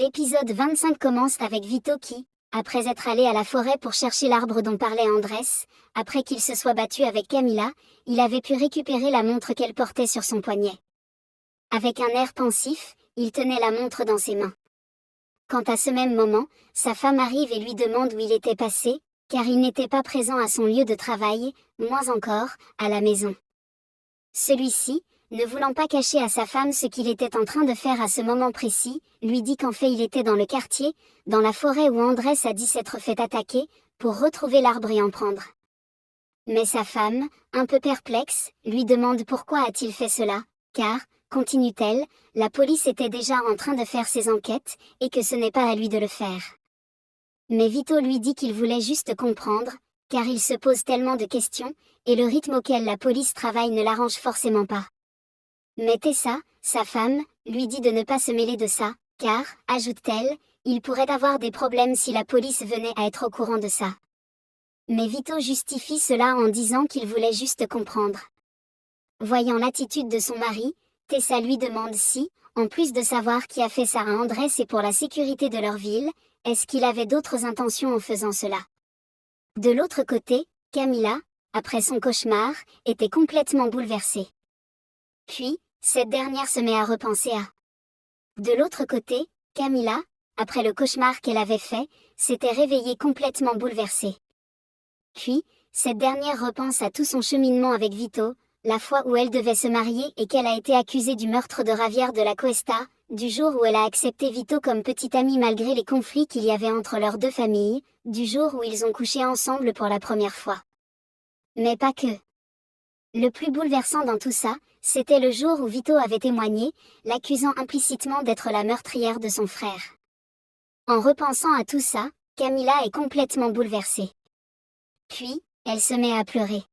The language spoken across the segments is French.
L'épisode 25 commence avec Vito qui, après être allé à la forêt pour chercher l'arbre dont parlait Andrés, après qu'il se soit battu avec Camila, il avait pu récupérer la montre qu'elle portait sur son poignet. Avec un air pensif, il tenait la montre dans ses mains. Quant à ce même moment, sa femme arrive et lui demande où il était passé, car il n'était pas présent à son lieu de travail, moins encore, à la maison. Celui-ci, ne voulant pas cacher à sa femme ce qu'il était en train de faire à ce moment précis, lui dit qu'en fait il était dans le quartier, dans la forêt où Andrés a dit s'être fait attaquer, pour retrouver l'arbre et en prendre. Mais sa femme, un peu perplexe, lui demande pourquoi a-t-il fait cela, car, continue-t-elle, la police était déjà en train de faire ses enquêtes, et que ce n'est pas à lui de le faire. Mais Vito lui dit qu'il voulait juste comprendre, car il se pose tellement de questions, et le rythme auquel la police travaille ne l'arrange forcément pas. Mais Tessa, sa femme, lui dit de ne pas se mêler de ça, car, ajoute-t-elle, il pourrait avoir des problèmes si la police venait à être au courant de ça. Mais Vito justifie cela en disant qu'il voulait juste comprendre. Voyant l'attitude de son mari, Tessa lui demande si, en plus de savoir qui a fait ça à Andrés et pour la sécurité de leur ville, est-ce qu'il avait d'autres intentions en faisant cela. De l'autre côté, Camila, après son cauchemar, était complètement bouleversée. Puis, cette dernière se met à repenser à. De l'autre côté, Camila, après le cauchemar qu'elle avait fait, s'était réveillée complètement bouleversée. Puis, cette dernière repense à tout son cheminement avec Vito, la fois où elle devait se marier et qu'elle a été accusée du meurtre de Javier de la Cuesta, du jour où elle a accepté Vito comme petit ami malgré les conflits qu'il y avait entre leurs deux familles, du jour où ils ont couché ensemble pour la première fois. Mais pas que. Le plus bouleversant dans tout ça, c'était le jour où Vito avait témoigné, l'accusant implicitement d'être la meurtrière de son frère. En repensant à tout ça, Camila est complètement bouleversée. Puis, elle se met à pleurer.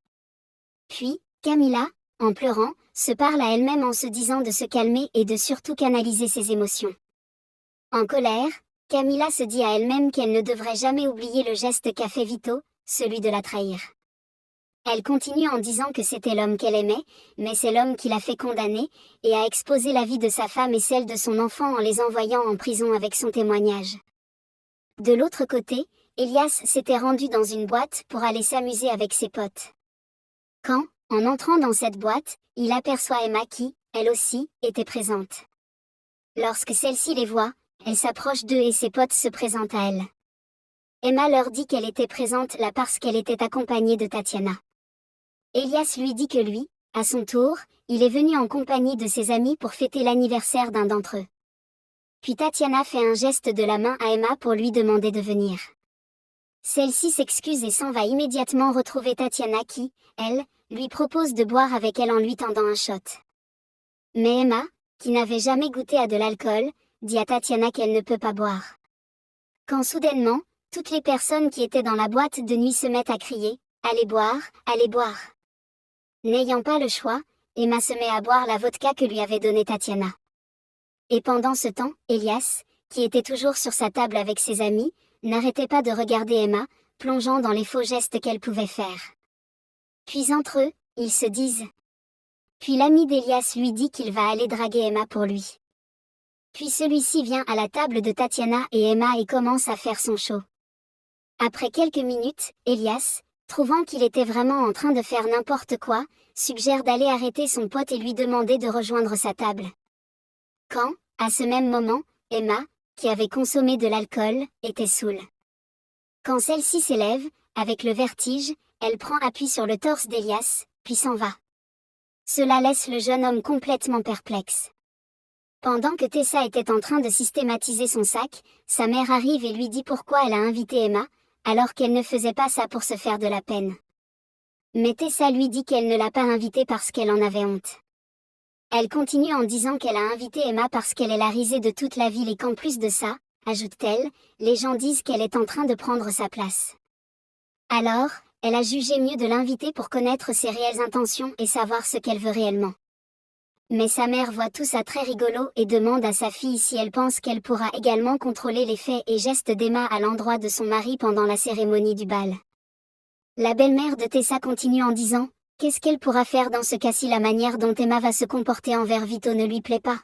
Puis, Camila, en pleurant, se parle à elle-même en se disant de se calmer et de surtout canaliser ses émotions. En colère, Camila se dit à elle-même qu'elle ne devrait jamais oublier le geste qu'a fait Vito, celui de la trahir. Elle continue en disant que c'était l'homme qu'elle aimait, mais c'est l'homme qui l'a fait condamner, et a exposé la vie de sa femme et celle de son enfant en les envoyant en prison avec son témoignage. De l'autre côté, Elias s'était rendu dans une boîte pour aller s'amuser avec ses potes. Quand, en entrant dans cette boîte, il aperçoit Emma qui, elle aussi, était présente. Lorsque celle-ci les voit, elle s'approche d'eux et ses potes se présentent à elle. Emma leur dit qu'elle était présente là parce qu'elle était accompagnée de Tatiana. Elias lui dit que lui, à son tour, il est venu en compagnie de ses amis pour fêter l'anniversaire d'un d'entre eux. Puis Tatiana fait un geste de la main à Emma pour lui demander de venir. Celle-ci s'excuse et s'en va immédiatement retrouver Tatiana qui, elle, lui propose de boire avec elle en lui tendant un shot. Mais Emma, qui n'avait jamais goûté à de l'alcool, dit à Tatiana qu'elle ne peut pas boire. Quand soudainement, toutes les personnes qui étaient dans la boîte de nuit se mettent à crier « Allez boire, allez boire !» N'ayant pas le choix, Emma se met à boire la vodka que lui avait donnée Tatiana. Et pendant ce temps, Elias, qui était toujours sur sa table avec ses amis, n'arrêtait pas de regarder Emma, plongeant dans les faux gestes qu'elle pouvait faire. Puis entre eux, ils se disent. Puis l'ami d'Elias lui dit qu'il va aller draguer Emma pour lui. Puis celui-ci vient à la table de Tatiana et Emma et commence à faire son show. Après quelques minutes, Elias, trouvant qu'il était vraiment en train de faire n'importe quoi, suggère d'aller arrêter son pote et lui demander de rejoindre sa table. Quand, à ce même moment, Emma, qui avait consommé de l'alcool, était saoule. Quand celle-ci s'élève, avec le vertige, elle prend appui sur le torse d'Elias, puis s'en va. Cela laisse le jeune homme complètement perplexe. Pendant que Tessa était en train de systématiser son sac, sa mère arrive et lui dit pourquoi elle a invité Emma, alors qu'elle ne faisait pas ça pour se faire de la peine. Mais Tessa lui dit qu'elle ne l'a pas invitée parce qu'elle en avait honte. Elle continue en disant qu'elle a invité Emma parce qu'elle est la risée de toute la ville et qu'en plus de ça, ajoute-t-elle, les gens disent qu'elle est en train de prendre sa place. Alors, elle a jugé mieux de l'inviter pour connaître ses réelles intentions et savoir ce qu'elle veut réellement. Mais sa mère voit tout ça très rigolo et demande à sa fille si elle pense qu'elle pourra également contrôler les faits et gestes d'Emma à l'endroit de son mari pendant la cérémonie du bal. La belle-mère de Tessa continue en disant « Qu'est-ce qu'elle pourra faire dans ce cas si la manière dont Emma va se comporter envers Vito ne lui plaît pas ?»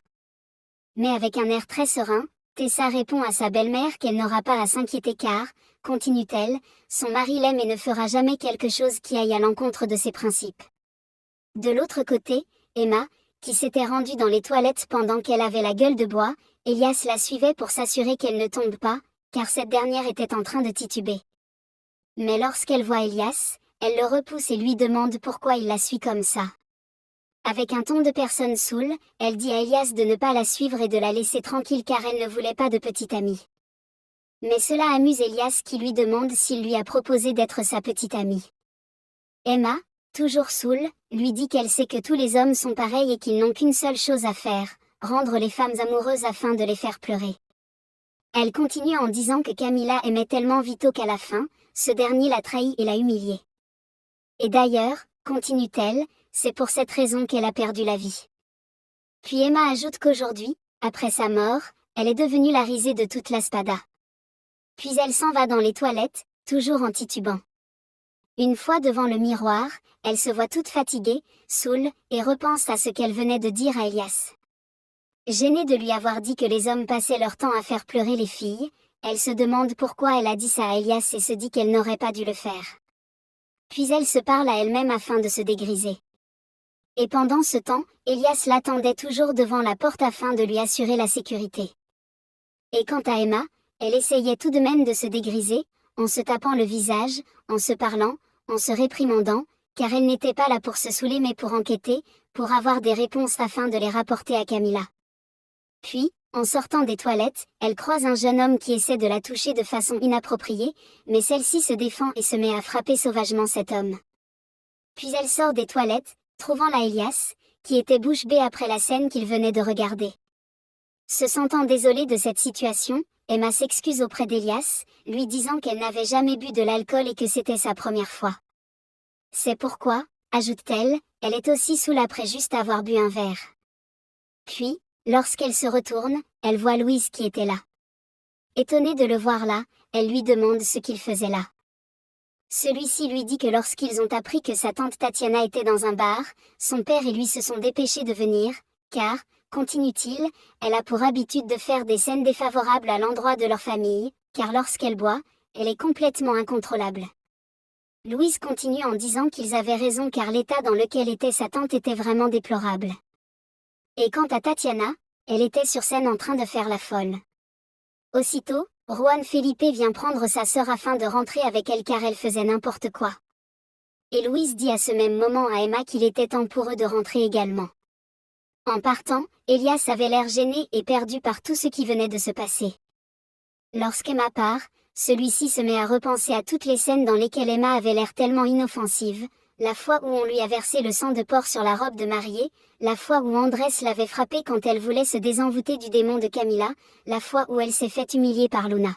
Mais avec un air très serein, Tessa répond à sa belle-mère qu'elle n'aura pas à s'inquiéter car, continue-t-elle, son mari l'aime et ne fera jamais quelque chose qui aille à l'encontre de ses principes. De l'autre côté, Emma, qui s'était rendue dans les toilettes pendant qu'elle avait la gueule de bois, Elias la suivait pour s'assurer qu'elle ne tombe pas, car cette dernière était en train de tituber. Mais lorsqu'elle voit Elias, elle le repousse et lui demande pourquoi il la suit comme ça. Avec un ton de personne saoule, elle dit à Elias de ne pas la suivre et de la laisser tranquille car elle ne voulait pas de petite amie. Mais cela amuse Elias qui lui demande s'il lui a proposé d'être sa petite amie. Emma, toujours saoule, lui dit qu'elle sait que tous les hommes sont pareils et qu'ils n'ont qu'une seule chose à faire, rendre les femmes amoureuses afin de les faire pleurer. Elle continue en disant que Camilla aimait tellement Vito qu'à la fin, ce dernier l'a trahi et l'a humiliée. Et d'ailleurs, continue-t-elle, c'est pour cette raison qu'elle a perdu la vie. Puis Emma ajoute qu'aujourd'hui, après sa mort, elle est devenue la risée de toute la Spada. Puis elle s'en va dans les toilettes, toujours en titubant. Une fois devant le miroir, elle se voit toute fatiguée, saoule, et repense à ce qu'elle venait de dire à Elias. Gênée de lui avoir dit que les hommes passaient leur temps à faire pleurer les filles, elle se demande pourquoi elle a dit ça à Elias et se dit qu'elle n'aurait pas dû le faire. Puis elle se parle à elle-même afin de se dégriser. Et pendant ce temps, Elias l'attendait toujours devant la porte afin de lui assurer la sécurité. Et quant à Emma, elle essayait tout de même de se dégriser, en se tapant le visage, en se parlant, en se réprimandant, car elle n'était pas là pour se saouler mais pour enquêter, pour avoir des réponses afin de les rapporter à Camilla. Puis, en sortant des toilettes, elle croise un jeune homme qui essaie de la toucher de façon inappropriée, mais celle-ci se défend et se met à frapper sauvagement cet homme. Puis elle sort des toilettes, trouvant là Elias, qui était bouche bée après la scène qu'il venait de regarder. Se sentant désolée de cette situation, Emma s'excuse auprès d'Elias, lui disant qu'elle n'avait jamais bu de l'alcool et que c'était sa première fois. C'est pourquoi, ajoute-t-elle, elle est aussi saoule après juste avoir bu un verre. Puis, lorsqu'elle se retourne, elle voit Louise qui était là. Étonnée de le voir là, elle lui demande ce qu'il faisait là. Celui-ci lui dit que lorsqu'ils ont appris que sa tante Tatiana était dans un bar, son père et lui se sont dépêchés de venir, car, continue-t-il, elle a pour habitude de faire des scènes défavorables à l'endroit de leur famille, car lorsqu'elle boit, elle est complètement incontrôlable. Louise continue en disant qu'ils avaient raison car l'état dans lequel était sa tante était vraiment déplorable. Et quant à Tatiana, elle était sur scène en train de faire la folle. Aussitôt, Juan Felipe vient prendre sa sœur afin de rentrer avec elle car elle faisait n'importe quoi. Et Louise dit à ce même moment à Emma qu'il était temps pour eux de rentrer également. En partant, Elias avait l'air gêné et perdu par tout ce qui venait de se passer. Lorsqu'Emma part, celui-ci se met à repenser à toutes les scènes dans lesquelles Emma avait l'air tellement inoffensive, la fois où on lui a versé le sang de porc sur la robe de mariée, la fois où Andrés l'avait frappée quand elle voulait se désenvoûter du démon de Camilla, la fois où elle s'est fait humilier par Luna.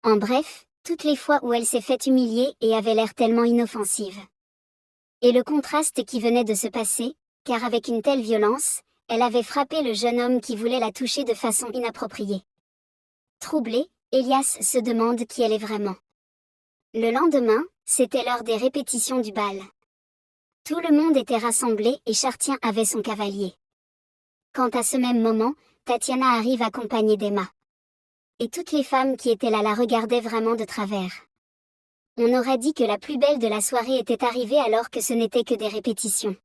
En bref, toutes les fois où elle s'est fait humilier et avait l'air tellement inoffensive. Et le contraste qui venait de se passer, car avec une telle violence, elle avait frappé le jeune homme qui voulait la toucher de façon inappropriée. Troublé, Elias se demande qui elle est vraiment. Le lendemain, c'était l'heure des répétitions du bal. Tout le monde était rassemblé et Chartien avait son cavalier. Quant à ce même moment, Tatiana arrive accompagnée d'Emma. Et toutes les femmes qui étaient là la regardaient vraiment de travers. On aurait dit que la plus belle de la soirée était arrivée alors que ce n'était que des répétitions.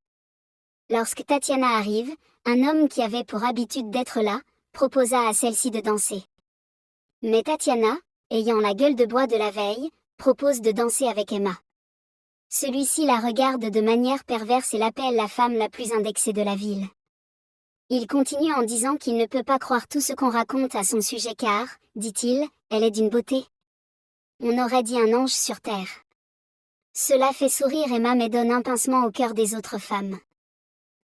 Lorsque Tatiana arrive, un homme qui avait pour habitude d'être là, proposa à celle-ci de danser. Mais Tatiana, ayant la gueule de bois de la veille, propose de danser avec Emma. Celui-ci la regarde de manière perverse et l'appelle la femme la plus indexée de la ville. Il continue en disant qu'il ne peut pas croire tout ce qu'on raconte à son sujet car, dit-il, elle est d'une beauté. On aurait dit un ange sur terre. Cela fait sourire Emma mais donne un pincement au cœur des autres femmes.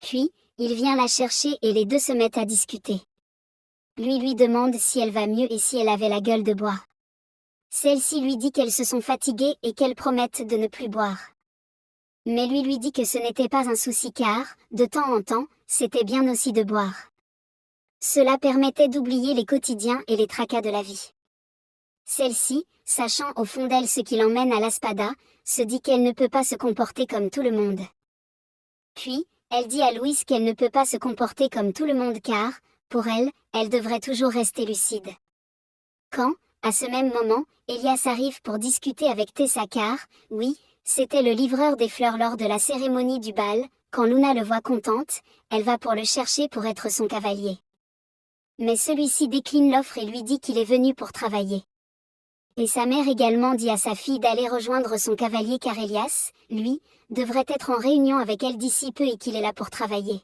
Puis, il vient la chercher et les deux se mettent à discuter. Lui demande si elle va mieux et si elle avait la gueule de bois. Celle-ci lui dit qu'elles se sont fatiguées et qu'elles promettent de ne plus boire. Mais lui dit que ce n'était pas un souci car, de temps en temps, c'était bien aussi de boire. Cela permettait d'oublier les quotidiens et les tracas de la vie. Celle-ci, sachant au fond d'elle ce qui l'emmène à la Spada, se dit qu'elle ne peut pas se comporter comme tout le monde. Puis, elle dit à Louise qu'elle ne peut pas se comporter comme tout le monde car, Pour elle, elle devrait toujours rester lucide. Quand, à ce même moment, Elias arrive pour discuter avec Tessa car, oui, c'était le livreur des fleurs lors de la cérémonie du bal, quand Luna le voit contente, elle va pour le chercher pour être son cavalier. Mais celui-ci décline l'offre et lui dit qu'il est venu pour travailler. Et sa mère également dit à sa fille d'aller rejoindre son cavalier car Elias, lui, devrait être en réunion avec elle d'ici peu et qu'il est là pour travailler.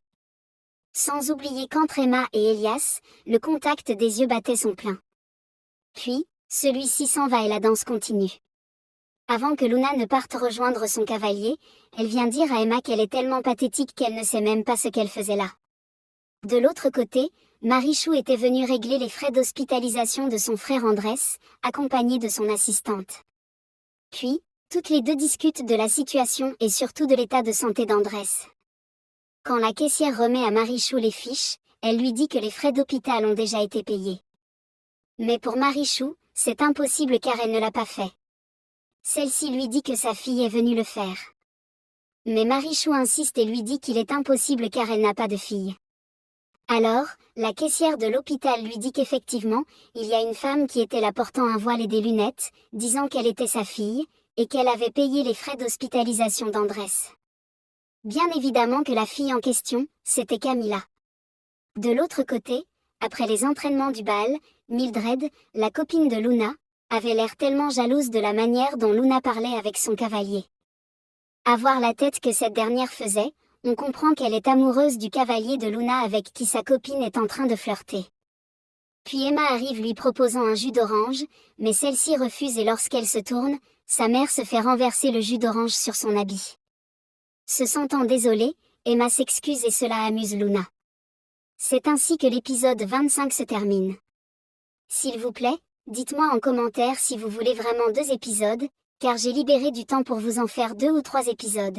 Sans oublier qu'entre Emma et Elias, le contact des yeux battait son plein. Puis, celui-ci s'en va et la danse continue. Avant que Luna ne parte rejoindre son cavalier, elle vient dire à Emma qu'elle est tellement pathétique qu'elle ne sait même pas ce qu'elle faisait là. De l'autre côté, Marichou était venue régler les frais d'hospitalisation de son frère Andrés, accompagné de son assistante. Puis, toutes les deux discutent de la situation et surtout de l'état de santé d'Andrés. Quand la caissière remet à Marichou les fiches, elle lui dit que les frais d'hôpital ont déjà été payés. Mais pour Marichou, c'est impossible car elle ne l'a pas fait. Celle-ci lui dit que sa fille est venue le faire. Mais Marichou insiste et lui dit qu'il est impossible car elle n'a pas de fille. Alors, la caissière de l'hôpital lui dit qu'effectivement, il y a une femme qui était là portant un voile et des lunettes, disant qu'elle était sa fille, et qu'elle avait payé les frais d'hospitalisation d'Andrés. Bien évidemment que la fille en question, c'était Camilla. De l'autre côté, après les entraînements du bal, Mildred, la copine de Luna, avait l'air tellement jalouse de la manière dont Luna parlait avec son cavalier. À voir la tête que cette dernière faisait, on comprend qu'elle est amoureuse du cavalier de Luna avec qui sa copine est en train de flirter. Puis Emma arrive lui proposant un jus d'orange, mais celle-ci refuse et lorsqu'elle se tourne, sa mère se fait renverser le jus d'orange sur son habit. Se sentant désolée, Emma s'excuse et cela amuse Luna. C'est ainsi que l'épisode 25 se termine. S'il vous plaît, dites-moi en commentaire si vous voulez vraiment 2 épisodes, car j'ai libéré du temps pour vous en faire 2 ou 3 épisodes.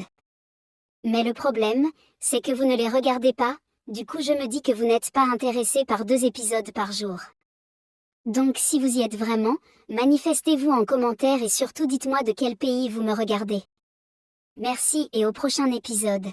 Mais le problème, c'est que vous ne les regardez pas, du coup je me dis que vous n'êtes pas intéressé par 2 épisodes par jour. Donc si vous y êtes vraiment, manifestez-vous en commentaire et surtout dites-moi de quel pays vous me regardez. Merci et au prochain épisode.